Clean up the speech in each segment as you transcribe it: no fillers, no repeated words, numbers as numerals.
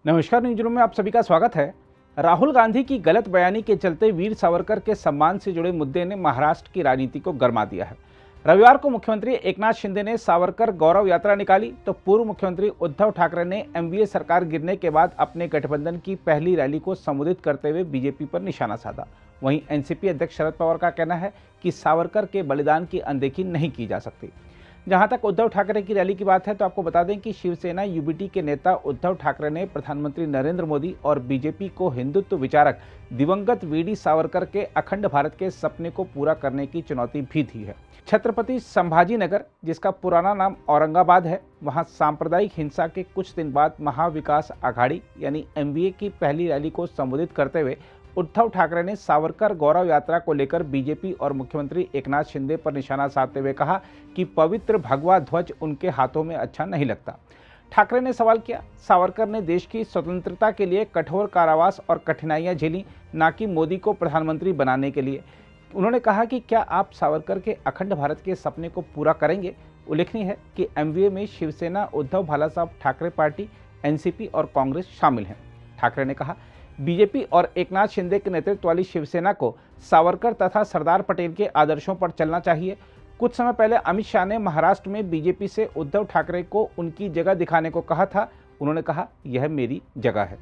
नमस्कार, news room में आप सभी का स्वागत है। राहुल गांधी की गलत बयानी के चलते वीर सावरकर के सम्मान से जुड़े मुद्दे ने महाराष्ट्र की राजनीति को गरमा दिया है। रविवार को मुख्यमंत्री एकनाथ शिंदे ने सावरकर गौरव यात्रा निकाली तो पूर्व मुख्यमंत्री उद्धव ठाकरे ने एनडीए सरकार गिरने के बाद अपने गठबंधन की पहली रैली को संबोधित करते हुए बीजेपी पर निशाना साधा। वहीं एनसीपी अध्यक्ष शरद पवार का कहना है कि सावरकर के बलिदान की अनदेखी नहीं की जा सकती। जहां तक उद्धव ठाकरे की रैली की बात है तो आपको बता दें कि शिवसेना यूबीटी के नेता उद्धव ठाकरे ने प्रधानमंत्री नरेंद्र मोदी और बीजेपी को हिंदुत्व विचारक दिवंगत वीडी सावरकर के अखंड भारत के सपने को पूरा करने की चुनौती भी दी है। छत्रपति संभाजी नगर, जिसका पुराना नाम औरंगाबाद है, वहां सांप्रदायिक हिंसा के कुछ दिन बाद महाविकास आघाड़ी यानी एमवीए की पहली रैली को संबोधित करते हुए उद्धव ठाकरे ने सावरकर गौरव यात्रा को लेकर बीजेपी और मुख्यमंत्री एकनाथ शिंदे पर निशाना साधते हुए कहा कि पवित्र भगवा ध्वज उनके हाथों में अच्छा नहीं लगता। ठाकरे ने सवाल किया, सावरकर ने देश की स्वतंत्रता के लिए कठोर कारावास और कठिनाइयां झेली, ना कि मोदी को प्रधानमंत्री बनाने के लिए। उन्होंने कहा कि क्या आप सावरकर के अखंड भारत के सपने को पूरा करेंगे। उल्लेखनीय है कि एमवीए में शिवसेना, उद्धव बालासाहब ठाकरे पार्टी, एनसीपी और कांग्रेस शामिल हैं। ठाकरे ने कहा, बीजेपी और एकनाथ शिंदे के नेतृत्व वाली शिवसेना को सावरकर तथा सरदार पटेल के आदर्शों पर चलना चाहिए। कुछ समय पहले अमित शाह ने महाराष्ट्र में बीजेपी से उद्धव ठाकरे को उनकी जगह दिखाने को कहा था। उन्होंने कहा, यह मेरी जगह है।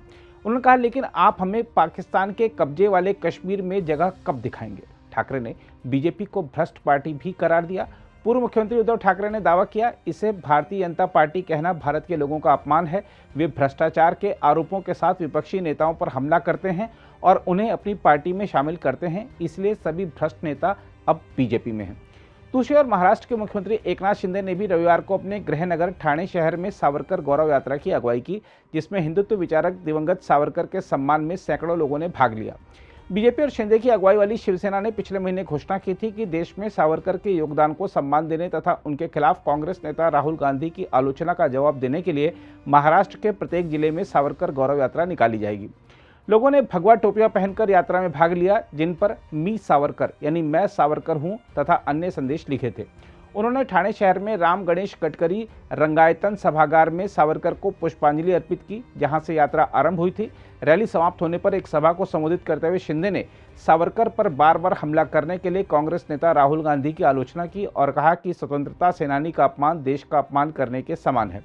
उन्होंने कहा, लेकिन आप हमें पाकिस्तान के कब्जे वाले कश्मीर में जगह कब दिखाएंगे। ठाकरे ने बीजेपी को भ्रष्ट पार्टी भी करार दिया। पूर्व मुख्यमंत्री उद्धव ठाकरे ने दावा किया, इसे भारतीय जनता पार्टी कहना भारत के लोगों का अपमान है। वे भ्रष्टाचार के आरोपों के साथ विपक्षी नेताओं पर हमला करते हैं और उन्हें अपनी पार्टी में शामिल करते हैं, इसलिए सभी भ्रष्ट नेता अब बीजेपी में हैं। दूसरी ओर महाराष्ट्र के मुख्यमंत्री एकनाथ शिंदे ने भी रविवार को अपने गृह नगर ठाणे शहर में सावरकर गौरव यात्रा की अगुवाई की, जिसमें हिंदुत्व विचारक दिवंगत सावरकर के सम्मान में सैकड़ों लोगों ने भाग लिया। बीजेपी और शिंदे की अगुवाई वाली शिवसेना ने पिछले महीने घोषणा की थी कि देश में सावरकर के योगदान को सम्मान देने तथा उनके खिलाफ कांग्रेस नेता राहुल गांधी की आलोचना का जवाब देने के लिए महाराष्ट्र के प्रत्येक जिले में सावरकर गौरव यात्रा निकाली जाएगी। लोगों ने भगवा टोपियां पहनकर यात्रा में भाग लिया, जिन पर मी सावरकर यानी मैं सावरकर हूं तथा अन्य संदेश लिखे थे। उन्होंने ठाणे शहर में राम गणेश गडकरी रंगायतन सभागार में सावरकर को पुष्पांजलि अर्पित की, जहां से यात्रा आरंभ हुई थी। रैली समाप्त होने पर एक सभा को संबोधित करते हुए शिंदे ने सावरकर पर बार बार हमला करने के लिए कांग्रेस नेता राहुल गांधी की आलोचना की और कहा कि स्वतंत्रता सेनानी का अपमान देश का अपमान करने के समान है।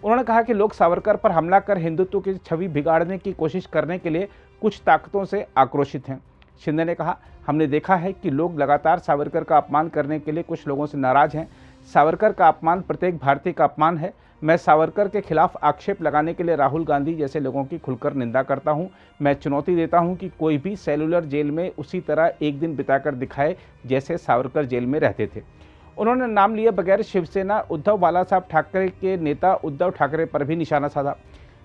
उन्होंने कहा कि लोग सावरकर पर हमला कर हिंदुत्व की छवि बिगाड़ने की कोशिश करने के लिए कुछ ताकतों से आक्रोशित हैं। शिंदे ने कहा, हमने देखा है कि लोग लगातार सावरकर का अपमान करने के लिए कुछ लोगों से नाराज हैं। सावरकर का अपमान प्रत्येक भारतीय का अपमान है। मैं सावरकर के खिलाफ आक्षेप लगाने के लिए राहुल गांधी जैसे लोगों की खुलकर निंदा करता हूं। मैं चुनौती देता हूं कि कोई भी सेलुलर जेल में उसी तरह एक दिन बिताकर दिखाए जैसे सावरकर जेल में रहते थे। उन्होंने नाम लिए बगैर शिवसेना उद्धव बालासाहब ठाकरे के नेता उद्धव ठाकरे पर भी निशाना साधा।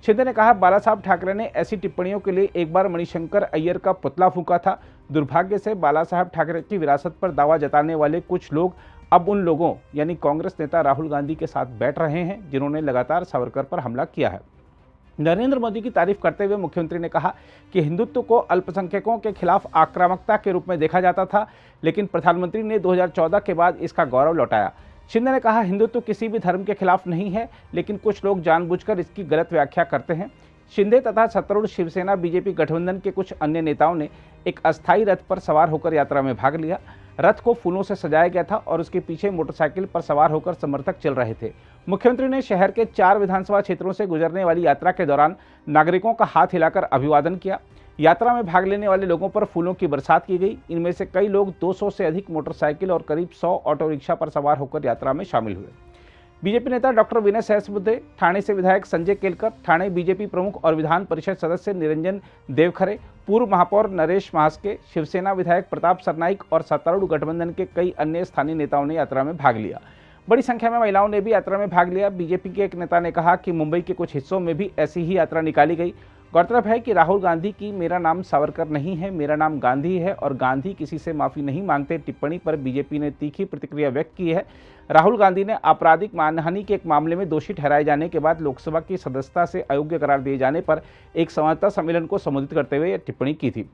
शिंदे ने कहा, बालासाहब ठाकरे ने ऐसी टिप्पणियों के लिए एक बार मणिशंकर अय्यर का पुतला फूंका था। दुर्भाग्य से बालासाहब ठाकरे की विरासत पर दावा जताने वाले कुछ लोग अब उन लोगों यानी कांग्रेस नेता राहुल गांधी के साथ बैठ रहे हैं जिन्होंने लगातार सावरकर पर हमला किया है। नरेंद्र मोदी की तारीफ करते हुए मुख्यमंत्री ने कहा कि हिंदुत्व को अल्पसंख्यकों के खिलाफ आक्रामकता के रूप में देखा जाता था, लेकिन प्रधानमंत्री ने 2014 के बाद इसका गौरव लौटाया। शिंदे ने कहा, हिंदुत्व किसी भी धर्म के खिलाफ नहीं है, लेकिन कुछ लोग जानबूझकर इसकी गलत व्याख्या करते हैं। शिंदे तथा सत्तारूढ़ शिवसेना बीजेपी गठबंधन के कुछ अन्य नेताओं ने एक अस्थायी रथ पर सवार होकर यात्रा में भाग लिया। रथ को फूलों से सजाया गया था और उसके पीछे मोटरसाइकिल पर सवार होकर समर्थक चल रहे थे। मुख्यमंत्री ने शहर के 4 विधानसभा क्षेत्रों से गुजरने वाली यात्रा के दौरान नागरिकों का हाथ हिलाकर अभिवादन किया। यात्रा में भाग लेने वाले लोगों पर फूलों की बरसात की गई। इनमें से कई लोग 200 से अधिक मोटरसाइकिल और करीब 100 ऑटो रिक्शा पर सवार होकर यात्रा में शामिल हुए। बीजेपी नेता डॉक्टर विनय सहस्त्रबुद्धे, ठाणे से विधायक संजय केलकर, ठाणे बीजेपी प्रमुख और विधान परिषद सदस्य निरंजन देवखरे, पूर्व महापौर नरेश महास्के, शिवसेना विधायक प्रताप सरनाइक और सत्तारूढ़ गठबंधन के कई अन्य स्थानीय नेताओं ने यात्रा में भाग लिया। बड़ी संख्या में महिलाओं ने भी यात्रा में भाग लिया। बीजेपी के एक नेता ने कहा कि मुंबई के कुछ हिस्सों में भी ऐसी ही यात्रा निकाली गई। गौरतलब है कि राहुल गांधी की मेरा नाम सावरकर नहीं है, मेरा नाम गांधी है और गांधी किसी से माफी नहीं मांगते टिप्पणी पर बीजेपी ने तीखी प्रतिक्रिया व्यक्त की है। राहुल गांधी ने आपराधिक मानहानि के एक मामले में दोषी ठहराए जाने के बाद लोकसभा की सदस्यता से अयोग्य करार दिए जाने पर एक संवाददाता सम्मेलन को संबोधित करते हुए यह टिप्पणी की थी।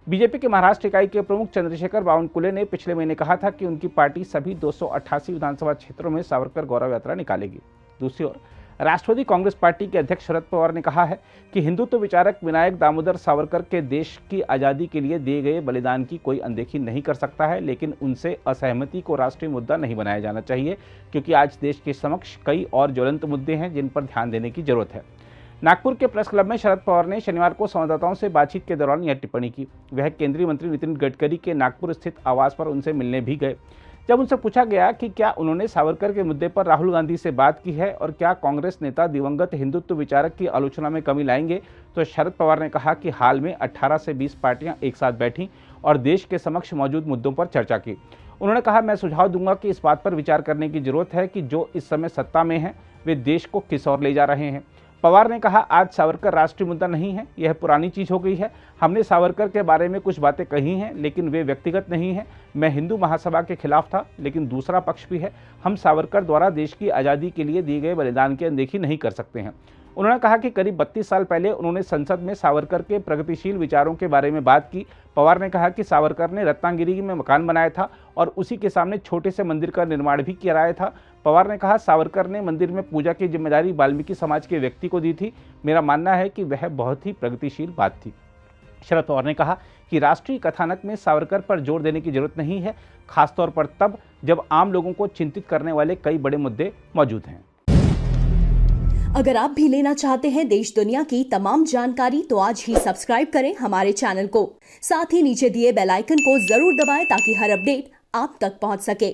बीजेपी के महाराष्ट्र इकाई के प्रमुख चंद्रशेखर बावनकुले ने पिछले महीने कहा था कि उनकी पार्टी सभी 288 विधानसभा क्षेत्रों में सावरकर गौरव यात्रा निकालेगी। दूसरी ओर राष्ट्रवादी कांग्रेस पार्टी के अध्यक्ष शरद पवार ने कहा है कि हिंदुत्व विचारक विनायक दामोदर सावरकर के देश की आज़ादी के लिए दिए गए बलिदान की कोई अनदेखी नहीं कर सकता है, लेकिन उनसे असहमति को राष्ट्रीय मुद्दा नहीं बनाया जाना चाहिए, क्योंकि आज देश के समक्ष कई और ज्वलंत मुद्दे हैं जिन पर ध्यान देने की जरूरत है। नागपुर के प्रेस क्लब में शरद पवार ने शनिवार को संवाददाताओं से बातचीत के दौरान यह टिप्पणी की। वह केंद्रीय मंत्री नितिन गडकरी के नागपुर स्थित आवास पर उनसे मिलने भी गए। जब उनसे पूछा गया कि क्या उन्होंने सावरकर के मुद्दे पर राहुल गांधी से बात की है और क्या कांग्रेस नेता दिवंगत हिंदुत्व विचारक की आलोचना में कमी लाएंगे, तो शरद पवार ने कहा कि हाल में 18 से 20 पार्टियां एक साथ बैठीं और देश के समक्ष मौजूद मुद्दों पर चर्चा की। उन्होंने कहा, मैं सुझाव दूंगा कि इस बात पर विचार करने की जरूरत है कि जो इस समय सत्ता में हैं वे देश को किस ओर ले जा रहे हैं। पवार ने कहा, आज सावरकर राष्ट्रीय मुद्दा नहीं है, यह पुरानी चीज हो गई है। हमने सावरकर के बारे में कुछ बातें कही हैं, लेकिन वे व्यक्तिगत नहीं हैं। मैं हिंदू महासभा के खिलाफ था, लेकिन दूसरा पक्ष भी है। हम सावरकर द्वारा देश की आज़ादी के लिए दिए गए बलिदान की अनदेखी नहीं कर सकते हैं। उन्होंने कहा कि करीब 32 साल पहले उन्होंने संसद में सावरकर के प्रगतिशील विचारों के बारे में बात की। पवार ने कहा कि सावरकर ने रत्नागिरी में मकान बनाया था और उसी के सामने छोटे से मंदिर का निर्माण भी कराया था। पवार ने कहा, सावरकर ने मंदिर में पूजा की जिम्मेदारी वाल्मीकि समाज के व्यक्ति को दी थी। मेरा मानना है कि वह बहुत ही प्रगतिशील बात थी। शरद पवार ने कहा कि राष्ट्रीय कथानक में सावरकर पर जोर देने की जरूरत नहीं है, खासतौर पर तब जब आम लोगों को चिंतित करने वाले कई बड़े मुद्दे मौजूद हैं। अगर आप भी लेना चाहते हैं देश दुनिया की तमाम जानकारी, तो आज ही सब्सक्राइब करें हमारे चैनल को। साथ ही नीचे दिए बेल आइकन को जरूर दबाएं ताकि हर अपडेट आप तक पहुंच सके।